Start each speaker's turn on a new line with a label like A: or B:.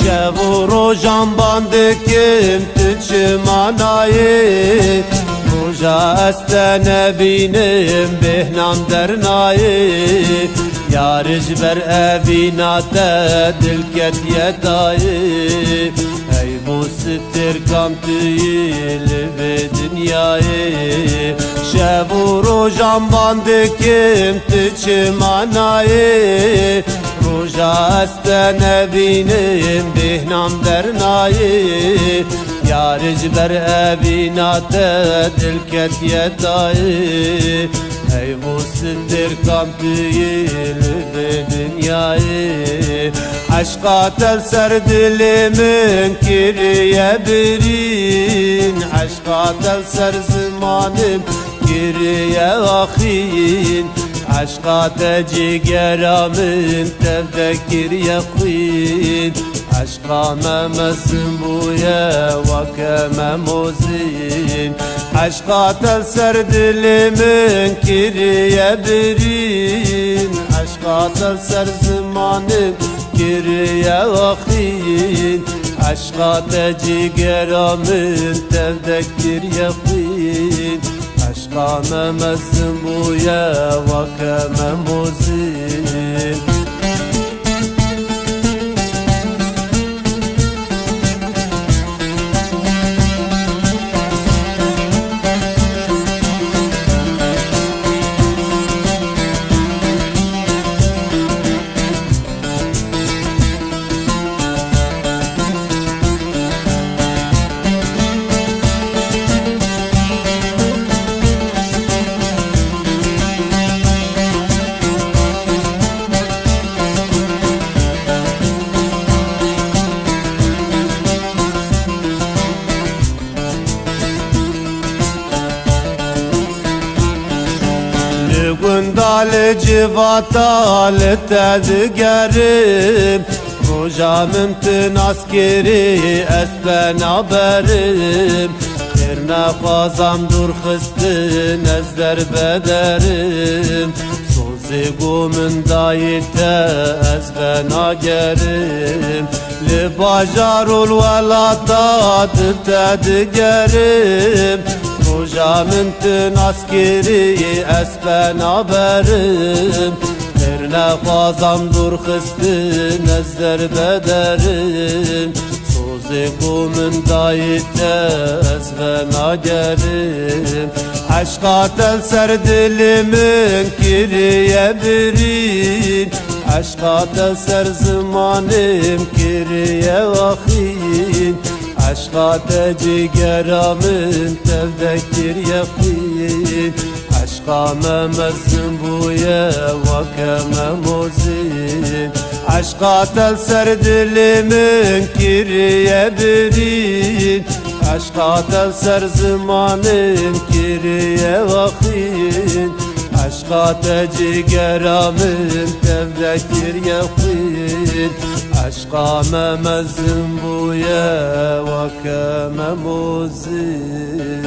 A: Şevu rojan bandikim tüçmanayı Roja estene binim behnam dernayı Yarij ber evinate dilket yedayı Ey bu sittir kam tüyili ve dünyayı Şevu rojan bandikim tüçmanayı Roja estene binim behnam dernayı Yarij ber evinate dilket yedayı Ey bu sittir kam tüyili ve dünyayı Aşka tel ser dilimin kiriye birin Aşka tel ser zamanım kiriye ahin Aşka te cigeramın tevdekir yakin Aşka memesin buye vake memozin Aşka tel ser dilimin kiriye birin Aşka tel ser zamanım kiriye ahin Aşka te cigeramın tevdekir yakin Aşka memesin buye vake memozin Gundal civatal tezgerim Rojamın tın askeri esben haberim Kırna fazam dur hıstın ezder bederim Sozi gumun dayite ezben agerim Li bajarul velatat tezgerim Rojamın tın askeri esben haberim Kırna fazam dur hıstın ezder bederim Sozi gumun dayite esben agerim Aşka tel ser dilimin kiriye birin Aşka tel ser zamanım kiriye vahin Aşka te cigeramın tevdektir yakin Aşka memezin buye vake memozin Aşka tel ser dilimin kiriye birin Aşka tel ser zamanım kiriye vahin Aşka te cigeramın tevdektir yakin Aşka memezin buye vake memozin